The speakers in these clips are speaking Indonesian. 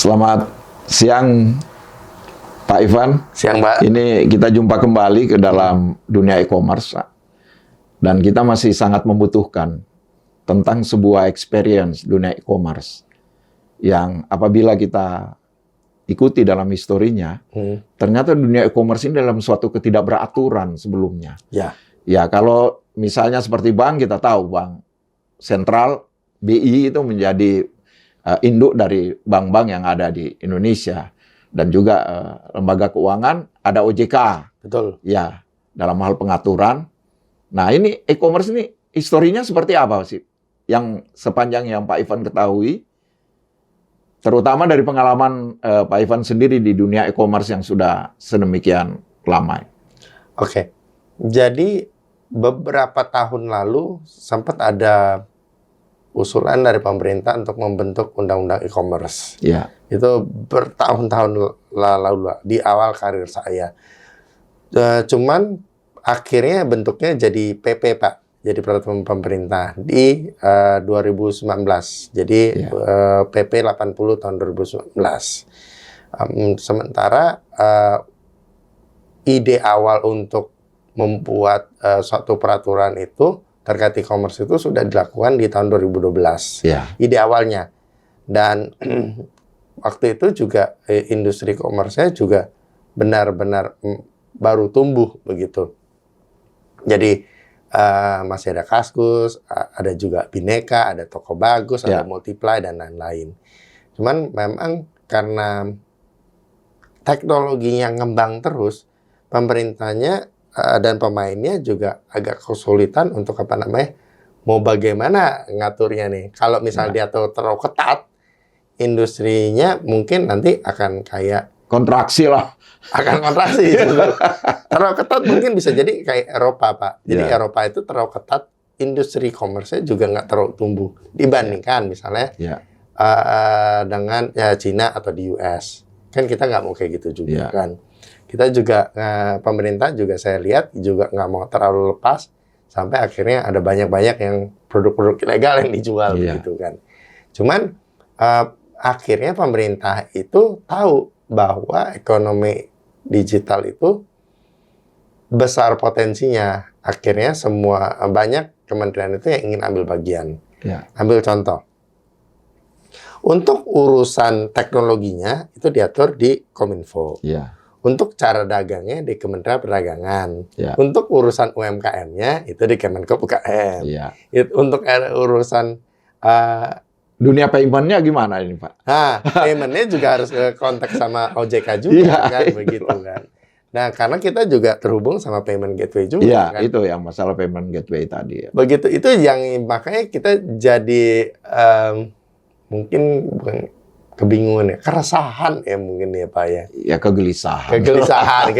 Selamat siang, Pak Ivan. Siang, Pak. Ini kita jumpa kembali ke dalam dunia e-commerce, dan kita masih sangat membutuhkan tentang sebuah experience dunia e-commerce yang apabila kita ikuti dalam historinya, ternyata dunia e-commerce ini dalam suatu ketidakberaturan sebelumnya. Ya, kalau misalnya seperti bank, kita tahu bank sentral BI itu menjadi induk dari bank-bank yang ada di Indonesia, dan juga lembaga keuangan ada OJK. Betul. Ya, dalam hal pengaturan. Nah, ini e-commerce ini historinya seperti apa sih? Yang sepanjang yang Pak Ivan ketahui, terutama dari pengalaman Pak Ivan sendiri di dunia e-commerce yang sudah sedemikian lama. Oke. Jadi beberapa tahun lalu sempat ada usulan dari pemerintah untuk membentuk undang-undang e-commerce. Ya. Itu bertahun-tahun lalu di awal karir saya. Cuman akhirnya bentuknya jadi PP, Pak. Jadi peraturan pemerintah di 2019. Jadi PP 80 tahun 2019. Sementara ide awal untuk membuat suatu peraturan itu terkait e-commerce itu sudah dilakukan di tahun 2012. Ide awalnya. Dan waktu itu juga industri e-commerce-nya juga benar-benar baru tumbuh begitu. Jadi masih ada Kaskus, ada juga Bhinneka, ada Toko Bagus, ada Multiply, dan lain-lain. Cuman memang karena teknologinya ngembang terus, pemerintahnya dan pemainnya juga agak kesulitan untuk mau bagaimana ngaturnya nih. Kalau misalnya dia terlalu ketat, industrinya mungkin nanti akan kayak kontraksi lah. Akan kontraksi. Terlalu ketat mungkin bisa jadi kayak Eropa, Pak. Jadi Eropa itu terlalu ketat, industri e-commerce-nya juga nggak terlalu tumbuh dibandingkan misalnya dengan Cina atau di US. Kan kita nggak mau kayak gitu juga kan. Kita juga, pemerintah juga saya lihat juga nggak mau terlalu lepas, sampai akhirnya ada banyak-banyak yang produk-produk ilegal yang dijual gitu kan. Cuman akhirnya pemerintah itu tahu bahwa ekonomi digital itu besar potensinya. Akhirnya banyak kementerian itu yang ingin ambil bagian. Ambil contoh. Untuk urusan teknologinya itu diatur di Kominfo. Untuk cara dagangnya di Kementerian Perdagangan. Untuk urusan UMKM-nya itu di Kemenko UKM. Untuk urusan dunia payment-nya gimana ini, Pak? Nah, payment-nya juga harus konteks sama OJK juga kan, begitu kan. Nah, karena kita juga terhubung sama payment gateway juga kan. Itu yang masalah payment gateway tadi. Begitu, itu yang makanya kita jadi mungkin bukan kebingungan keresahan mungkin Pak ya. Ya, kegelisahan. Kegelisahan.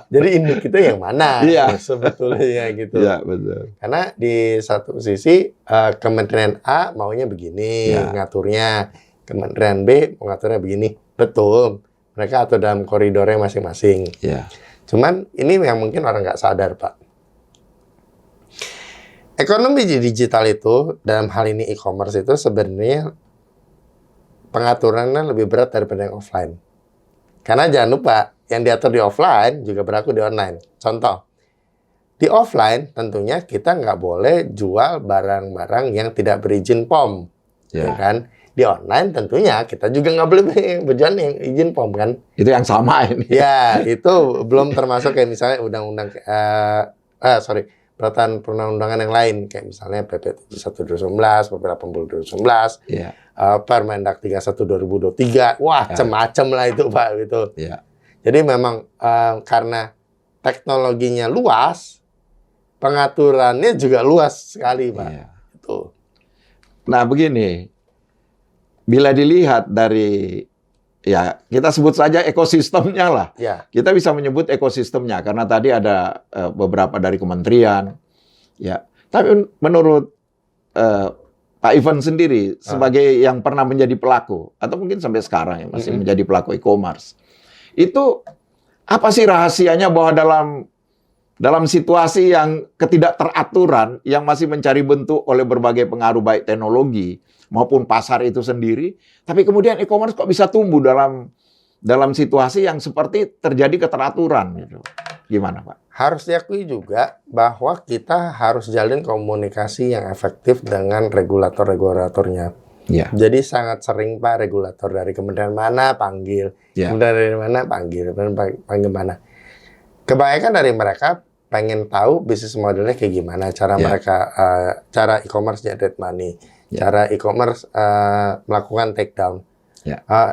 Jadi induk kita yang mana sebetulnya gitu. Iya, betul. Karena di satu sisi Kementerian A maunya begini ngaturnya, Kementerian B mau ngaturnya begini. Betul. Mereka atur dalam koridornya masing-masing. Cuman ini yang mungkin orang nggak sadar, Pak. Ekonomi digital itu, dalam hal ini e-commerce itu sebenarnya pengaturannya lebih berat daripada yang offline. Karena jangan lupa, yang diatur di offline juga berlaku di online. Contoh, di offline tentunya kita nggak boleh jual barang-barang yang tidak berizin POM. Ya kan? Di online tentunya kita juga nggak boleh berjualan yang izin POM kan. Itu yang sama ini. Ya, itu belum termasuk kayak misalnya undang-undang, perundang-undangan yang lain kayak misalnya PP 71 2011, PP 80 2011, Permendak 31 2023. Wah, macam-macam lah itu, Pak, gitu. Jadi memang karena teknologinya luas, pengaturannya juga luas sekali, Pak. Itu. Nah, begini. Bila dilihat dari kita sebut saja ekosistemnya lah. Kita bisa menyebut ekosistemnya karena tadi ada beberapa dari kementerian. Tapi menurut Pak Ivan sendiri sebagai yang pernah menjadi pelaku atau mungkin sampai sekarang ya masih menjadi pelaku e-commerce, itu apa sih rahasianya bahwa dalam situasi yang ketidakteraturan yang masih mencari bentuk oleh berbagai pengaruh baik teknologi maupun pasar itu sendiri. Tapi kemudian e-commerce kok bisa tumbuh dalam situasi yang seperti terjadi keteraturan gitu. Gimana, Pak? Harus diakui juga bahwa kita harus jalin komunikasi yang efektif dengan regulator-regulatornya. Ya. Jadi sangat sering Pak regulator dari kementerian mana panggil, kementerian dari mana panggil mana. Kebanyakan dari mereka pengen tahu bisnis modelnya kayak gimana, cara mereka, cara e-commerce generate money, cara e-commerce melakukan take down.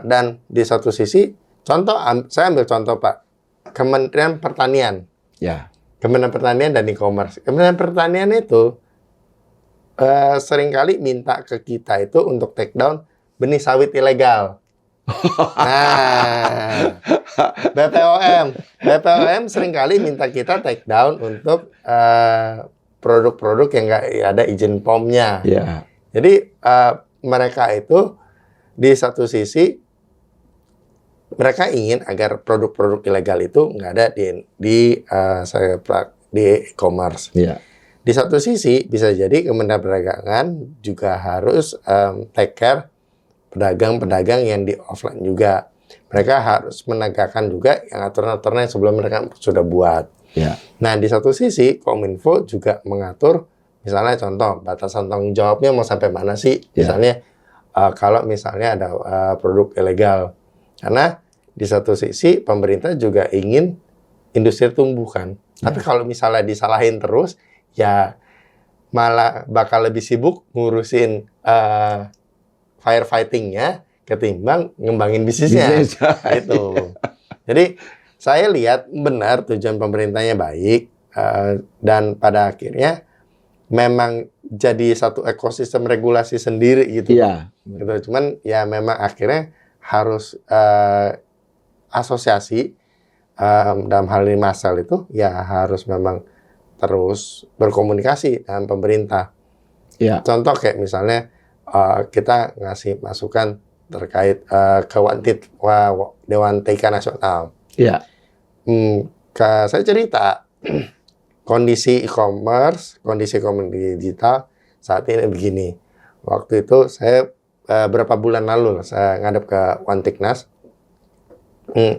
Dan di satu sisi, saya ambil contoh Pak, Kementerian Pertanian. Kementerian Pertanian dan e-commerce. Kementerian Pertanian itu seringkali minta ke kita itu untuk take down benih sawit ilegal. Nah, BPOM seringkali minta kita take down untuk produk-produk yang nggak ada izin POM-nya. Jadi mereka itu di satu sisi mereka ingin agar produk-produk ilegal itu nggak ada di e-commerce. Di satu sisi bisa jadi Kementerian Perdagangan juga harus take care pedagang-pedagang yang di offline juga. Mereka harus menegakkan juga yang aturan-aturan yang sebelum mereka sudah buat. Nah, di satu sisi Kominfo juga mengatur, misalnya contoh batasan tanggung jawabnya mau sampai mana sih? Misalnya kalau misalnya ada produk ilegal. Karena di satu sisi pemerintah juga ingin industri tumbuh kan. Tapi kalau misalnya disalahin terus, ya malah bakal lebih sibuk ngurusin firefighting-nya ketimbang ngembangin bisnisnya. Gitu. Jadi saya lihat benar tujuan pemerintahnya baik dan pada akhirnya memang jadi satu ekosistem regulasi sendiri gitu. Gitu. Cuman ya memang akhirnya harus asosiasi dalam hal ini Masal itu ya harus memang terus berkomunikasi dengan pemerintah. Contoh kayak misalnya kita ngasih masukan terkait Dewan TK Nasional. Saya cerita kondisi e-commerce, kondisi ekonomi digital saat ini begini. Waktu itu saya berapa bulan lalu saya ngadep ke Wantiknas.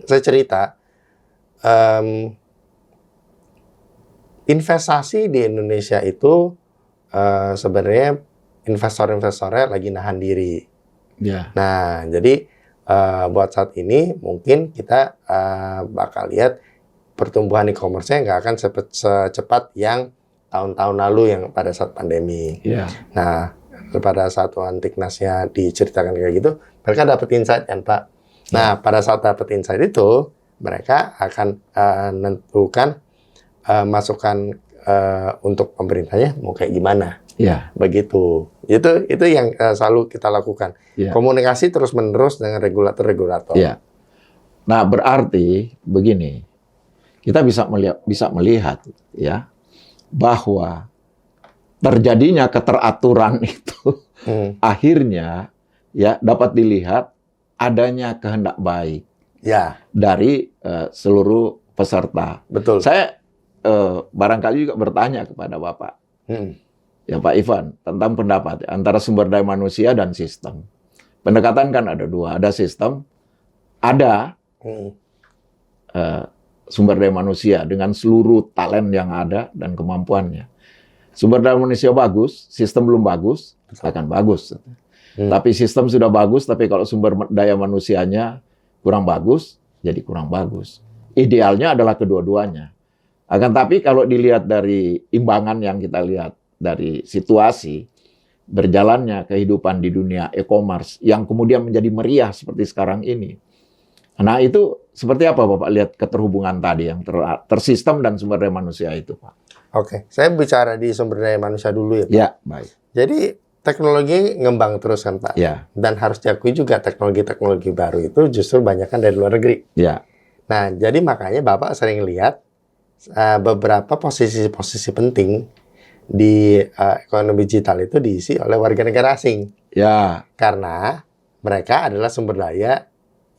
Saya cerita investasi di Indonesia itu sebenarnya investor-investornya lagi nahan diri. Nah, jadi buat saat ini mungkin kita bakal lihat pertumbuhan e-commerce-nya nggak akan secepat yang tahun-tahun lalu yang pada saat pandemi. Nah, pada saat Wantiknasnya diceritakan kayak gitu, mereka dapat insight kan Pak. Nah, pada saat dapat insight itu, mereka akan menentukan masukan untuk pemerintahnya mau kayak gimana. Begitu. Itu yang selalu kita lakukan. Komunikasi terus-menerus dengan regulator-regulator. Nah, berarti begini. Kita bisa melihat ya bahwa terjadinya keteraturan itu akhirnya ya dapat dilihat adanya kehendak baik dari seluruh peserta. Betul. Saya barangkali juga bertanya kepada Bapak, ya Pak Ivan, tentang pendapat antara sumber daya manusia dan sistem. Pendekatan kan ada dua, ada sistem, ada sumber daya manusia dengan seluruh talent yang ada dan kemampuannya. Sumber daya manusia bagus, sistem belum bagus, akan bagus. Tapi sistem sudah bagus, tapi kalau sumber daya manusianya kurang bagus, jadi kurang bagus. Idealnya adalah kedua-duanya. Akan tapi kalau dilihat dari imbangan yang kita lihat dari situasi berjalannya kehidupan di dunia e-commerce yang kemudian menjadi meriah seperti sekarang ini. Nah, itu seperti apa Bapak lihat keterhubungan tadi yang tersistem dan sumber daya manusia itu, Pak? Oke, saya bicara di sumber daya manusia dulu ya, Pak. Baik. Jadi teknologi ngembang terus kan, Pak. Dan harus diakui juga teknologi-teknologi baru itu justru banyakkan dari luar negeri. Nah, jadi makanya Bapak sering lihat beberapa posisi-posisi penting di ekonomi digital itu diisi oleh warga negara asing. Karena mereka adalah sumber daya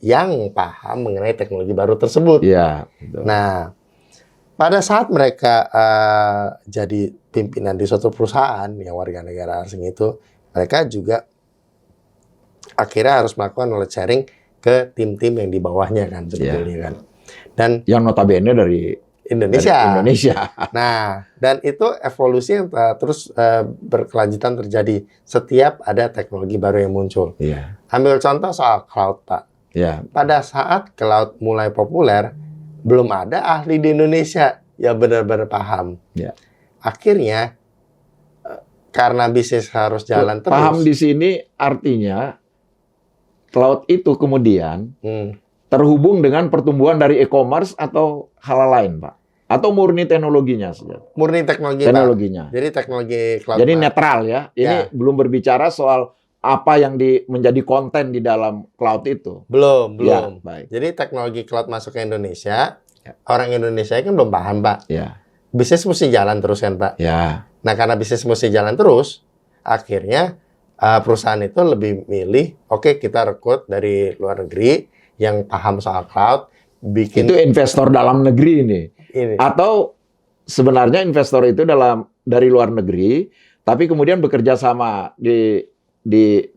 yang paham mengenai teknologi baru tersebut. Betul. Nah, pada saat mereka jadi pimpinan di suatu perusahaan yang warga negara asing itu, mereka juga akhirnya harus melakukan knowledge sharing ke tim-tim yang di bawahnya kan sebetulnya kan. Dan yang notabene dari Indonesia. Indonesia. Nah, dan itu evolusi yang terus berkelanjutan terjadi setiap ada teknologi baru yang muncul. Iya. Ambil contoh soal cloud, Pak. Ya. Pada saat cloud mulai populer, belum ada ahli di Indonesia yang benar-benar paham. Ya. Akhirnya, karena bisnis harus jalan terus. Paham di sini artinya cloud itu kemudian terhubung dengan pertumbuhan dari e-commerce atau hal lain, Pak? Atau murni teknologinya saja? Murni teknologinya. Jadi teknologi cloud. Jadi netral ya. Ini belum berbicara soal apa yang menjadi konten di dalam cloud itu. Belum. Ya, baik. Jadi teknologi cloud masuk ke Indonesia, orang Indonesia kan belum paham, Pak. Ya. Bisnis mesti jalan terus kan, Pak. Ya. Nah, karena bisnis mesti jalan terus, akhirnya perusahaan itu lebih milih, oke, kita rekrut dari luar negeri yang paham soal cloud, bikin itu investor dalam negeri ini. Atau sebenarnya investor itu dari luar negeri, tapi kemudian bekerja sama di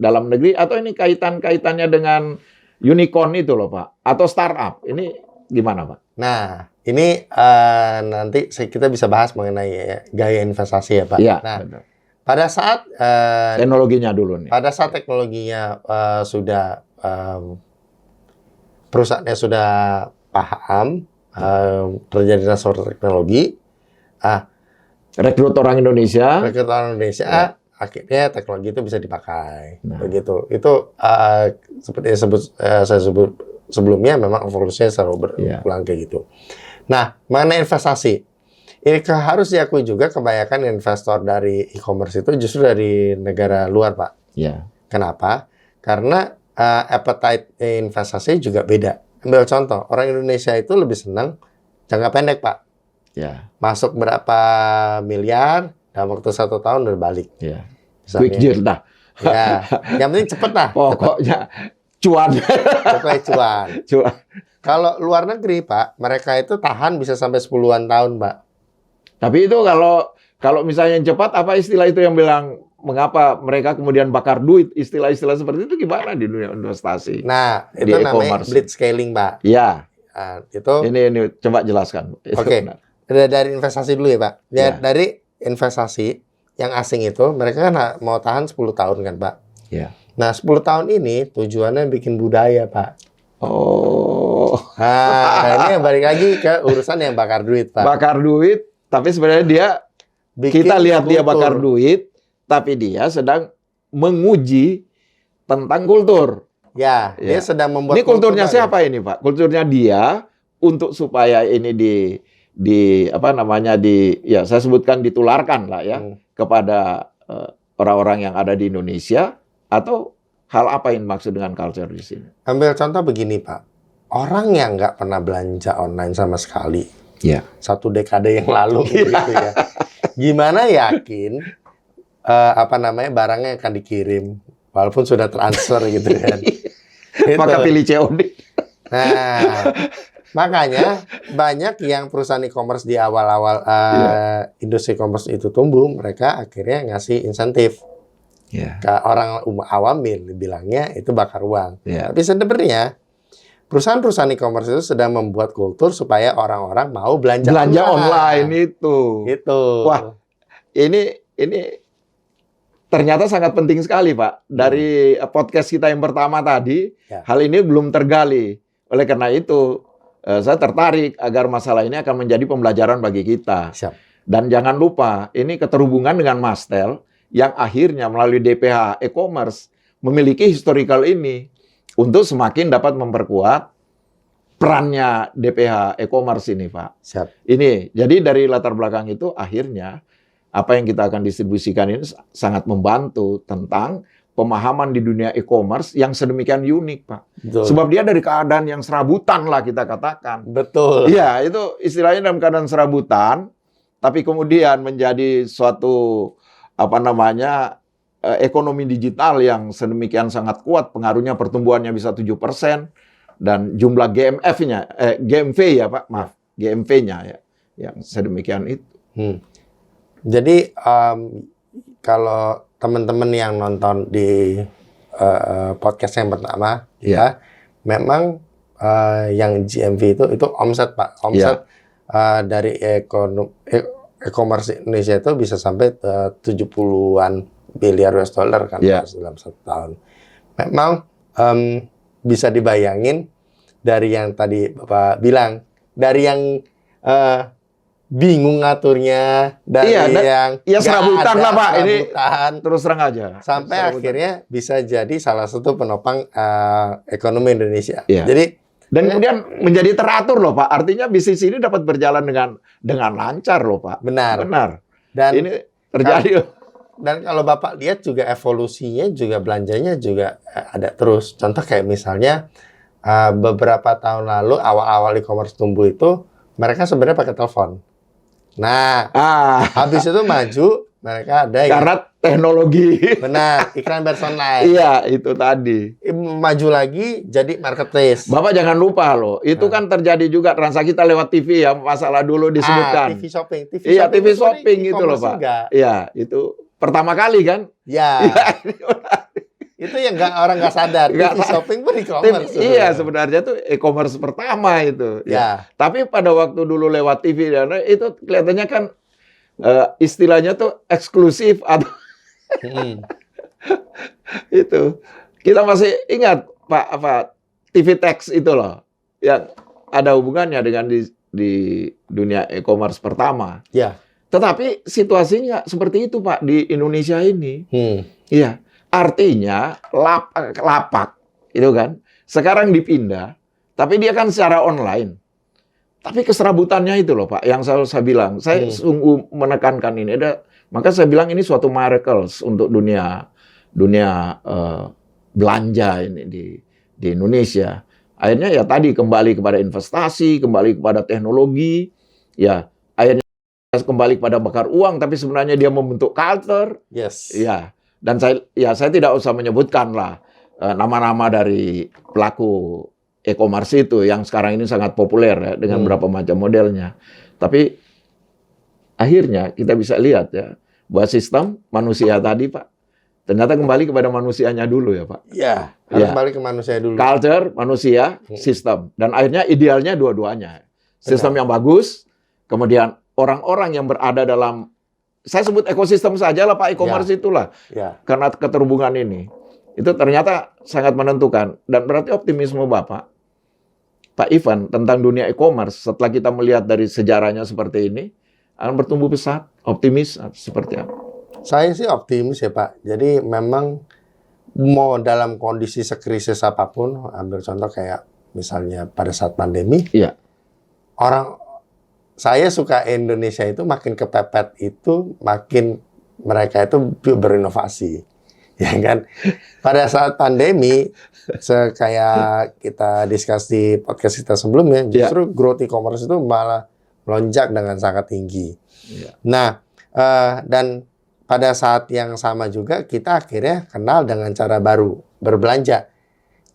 dalam negeri, atau ini kaitannya dengan unicorn itu loh, Pak, atau startup. Ini gimana, Pak? Nah, ini nanti kita bisa bahas mengenai gaya investasi ya, Pak. Ya, nah, betul. Pada saat teknologinya dulu nih. Pada saat teknologinya sudah perusahaannya sudah paham, terjadi transfer teknologi, rekrut orang Indonesia, akhirnya teknologi itu bisa dipakai. Begitu. Itu seperti saya sebut sebelumnya, memang evolusinya selalu berulang kayak gitu. Nah, mengenai investasi, ini harus diakui juga kebanyakan investor dari e-commerce itu justru dari negara luar, Pak. Ya. Kenapa? Karena appetite investasi juga beda. Ambil contoh, orang Indonesia itu lebih senang jangka pendek, Pak. Ya. Masuk berapa miliar, dalam waktu 1 tahun udah balik. Ya. Misalnya, quick deal dah. Ya, yang penting cepet lah. Pokoknya cuan. Pokoknya cuan. Kalau luar negeri, Pak, mereka itu tahan bisa sampai 10-an tahun, Pak. Tapi itu kalau misalnya yang cepat, apa istilah itu yang bilang mengapa mereka kemudian bakar duit, istilah-istilah seperti itu gimana di dunia investasi? Nah, itu namanya blitzscaling, Pak. Ya. Itu. Ini coba jelaskan. Oke. Dari investasi dulu ya, Pak. Dari investasi yang asing itu, mereka kan mau tahan 10 tahun kan, Pak. Ya. Nah, 10 tahun ini tujuannya bikin budaya, Pak. Oh. Nah, ini balik lagi ke urusan yang bakar duit, Pak. Bakar duit, tapi sebenarnya kita lihat kultur. Dia bakar duit, tapi dia sedang menguji tentang kultur. Ya, dia sedang membuat. Ini kulturnya siapa ini, Pak? Kulturnya dia untuk supaya ini saya sebutkan ditularkan lah ya kepada orang-orang yang ada di Indonesia, atau hal apa yang maksud dengan culture di sini? Ambil contoh begini, Pak. Orang yang nggak pernah belanja online sama sekali, 1 dekade yang lalu, gitu ya. Gimana yakin barangnya akan dikirim walaupun sudah transfer gitu kan? Maka pilih COD. Nah, makanya banyak yang perusahaan e-commerce di awal-awal industri e-commerce itu tumbuh, mereka akhirnya ngasih insentif ke orang awam, bilangnya itu bakar uang. Tapi sebenarnya perusahaan-perusahaan e-commerce itu sedang membuat kultur supaya orang-orang mau belanja online itu. Wah, ini ternyata sangat penting sekali, Pak. Dari podcast kita yang pertama tadi, hal ini belum tergali. Oleh karena itu, saya tertarik agar masalah ini akan menjadi pembelajaran bagi kita. Dan jangan lupa, ini keterhubungan dengan Mastel yang akhirnya melalui DPH e-commerce memiliki historical ini untuk semakin dapat memperkuat perannya DPH e-commerce ini, Pak. Ini, jadi dari latar belakang itu akhirnya apa yang kita akan distribusikan ini sangat membantu tentang pemahaman di dunia e-commerce yang sedemikian unik, Pak. Betul. Sebab dia dari keadaan yang serabutan lah kita katakan. Betul. Iya, itu istilahnya dalam keadaan serabutan, tapi kemudian menjadi suatu ekonomi digital yang sedemikian sangat kuat, pengaruhnya pertumbuhannya bisa 7%, dan jumlah GMV ya, Pak, maaf, GMV-nya ya, yang sedemikian itu. Jadi kalau teman-teman yang nonton di podcast yang pertama kita, memang yang GMV itu omset Pak, omset dari e-commerce Indonesia itu bisa sampai 70-an miliar US dollar kan dalam 1 tahun. Memang bisa dibayangin dari yang tadi Bapak bilang, dari yang bingung ngaturnya, dari yang serabutan lah Pak, ini terus terang aja. Sampai akhirnya bisa jadi salah satu penopang ekonomi Indonesia. Jadi dan kemudian menjadi teratur loh Pak. Artinya bisnis ini dapat berjalan dengan lancar loh Pak. Benar. Dan ini terjadi. Dan kalau Bapak lihat juga evolusinya juga belanjanya juga ada terus. Contoh kayak misalnya beberapa tahun lalu awal-awal e-commerce tumbuh itu mereka sebenarnya pakai telepon. Nah, habis itu maju mereka ada karena teknologi. Benar, iklan personal. Iya, itu tadi. Maju lagi jadi marketplace. Bapak jangan lupa loh, itu kan terjadi juga transaksi kita lewat TV ya, masalah dulu disebutkan. TV shopping. TV shopping itu loh Pak. Iya, itu pertama kali kan? Ya. Itu yang orang nggak sadar. TV shopping pun e-commerce. Iya, sebenarnya itu e-commerce pertama itu. Ya. Tapi pada waktu dulu lewat TV dan itu kelihatannya kan istilahnya tuh eksklusif atau itu. Kita masih ingat Pak TV Text itu loh, yang ada hubungannya dengan di dunia e-commerce pertama. Ya. Tetapi situasinya seperti itu Pak di Indonesia ini. Iya. Artinya lapak itu kan sekarang dipindah, tapi dia kan secara online. Tapi keserabutannya itu loh Pak, yang selalu saya bilang, saya sungguh menekankan ini. Maka saya bilang ini suatu miracles untuk dunia belanja ini di Indonesia. Akhirnya ya tadi kembali kepada investasi, kembali kepada teknologi, ya akhirnya kembali kepada bakar uang, tapi sebenarnya dia membentuk culture. Yes. Ya. Dan saya tidak usah menyebutkan lah nama-nama dari pelaku e-commerce itu yang sekarang ini sangat populer ya, dengan berapa macam modelnya. Tapi akhirnya kita bisa lihat ya bahwa sistem manusia tadi Pak ternyata kembali kepada manusianya dulu ya Pak. Iya, harus kembali ke manusia dulu. Culture, manusia, sistem. Dan akhirnya idealnya dua-duanya. Sistem yang bagus, kemudian orang-orang yang berada dalam, saya sebut ekosistem saja lah Pak, e-commerce itulah. Karena keterhubungan ini. Itu ternyata sangat menentukan. Dan berarti optimisme Bapak, Pak Ivan, tentang dunia e-commerce, setelah kita melihat dari sejarahnya seperti ini, akan bertumbuh pesat, optimis, seperti apa? Saya sih optimis ya Pak. Jadi memang mau dalam kondisi sekrisis apapun, ambil contoh kayak misalnya pada saat pandemi, saya suka Indonesia itu makin kepepet itu, makin mereka itu berinovasi. Ya kan? Pada saat pandemi, kayak kita diskus di podcast kita sebelumnya, justru growth e-commerce itu malah melonjak dengan sangat tinggi. Nah, dan pada saat yang sama juga kita akhirnya kenal dengan cara baru berbelanja.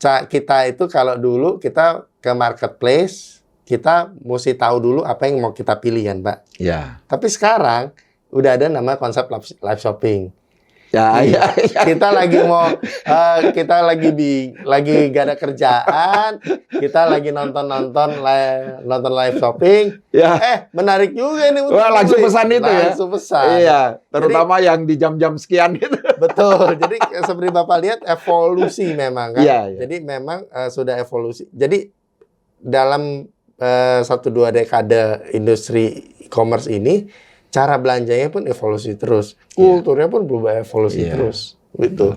Kita itu kalau dulu kita ke marketplace, kita mesti tahu dulu apa yang mau kita pilih kan Pak. Tapi sekarang udah ada nama konsep live shopping. Kita lagi kita lagi gak ada kerjaan, kita lagi nonton live shopping. Menarik juga ini. Wah, langsung pesan itu ya. Langsung pesan. Iya, terutama jadi, yang di jam-jam sekian gitu. Betul. Jadi seperti Bapak lihat evolusi memang kan. Jadi memang sudah evolusi. Jadi dalam 1-2 dekade industri e-commerce ini, cara belanjanya pun evolusi terus, kulturnya pun berubah evolusi terus, gitu.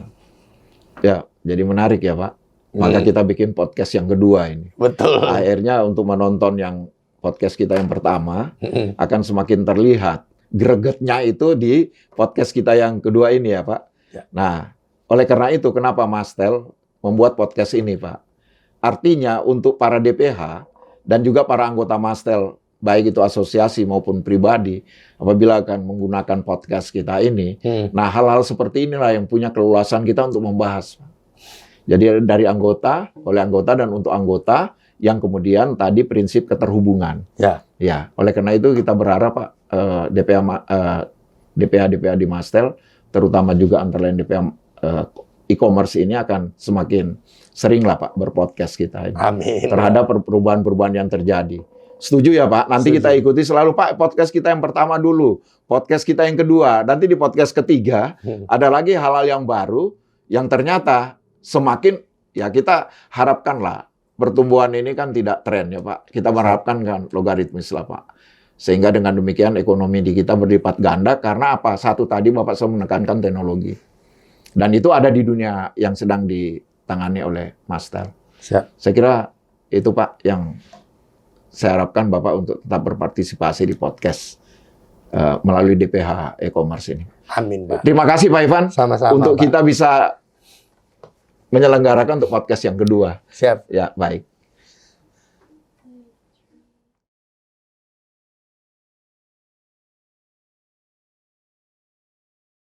Ya, jadi menarik ya Pak. Maka kita bikin podcast yang kedua ini. Betul. Akhirnya untuk menonton yang podcast kita yang pertama akan semakin terlihat gregetnya itu di podcast kita yang kedua ini ya Pak. Nah, oleh karena itu kenapa Mastel membuat podcast ini Pak? Artinya untuk para DPH dan juga para anggota Mastel, baik itu asosiasi maupun pribadi, apabila akan menggunakan podcast kita ini, nah hal-hal seperti inilah yang punya keleluasan kita untuk membahas. Jadi dari anggota, oleh anggota, dan untuk anggota, yang kemudian tadi prinsip keterhubungan. Ya, oleh karena itu kita berharap Pak, DPH di Mastel, terutama juga antara lain DPH e-commerce ini akan semakin sering lah Pak berpodcast kita ini. Amin. Terhadap perubahan-perubahan yang terjadi. Setuju ya Pak? Nanti kita ikuti selalu Pak, podcast kita yang pertama dulu, podcast kita yang kedua, nanti di podcast ketiga ada lagi hal-hal yang baru yang ternyata semakin ya kita harapkanlah pertumbuhan ini kan tidak tren ya Pak. Kita berharapkan kan logaritmis lah Pak. Sehingga dengan demikian ekonomi di kita berlipat ganda karena apa? Satu tadi Bapak selalu menekankan teknologi. Dan itu ada di dunia yang sedang ditangani oleh Master. Siap. Saya kira itu Pak yang saya harapkan Bapak untuk tetap berpartisipasi di podcast melalui DPH e-commerce ini. Amin, Pak. Terima kasih Pak Ivan. Sama-sama, untuk Pak. kita bisa menyelenggarakan untuk podcast yang kedua. Siap. Ya, baik.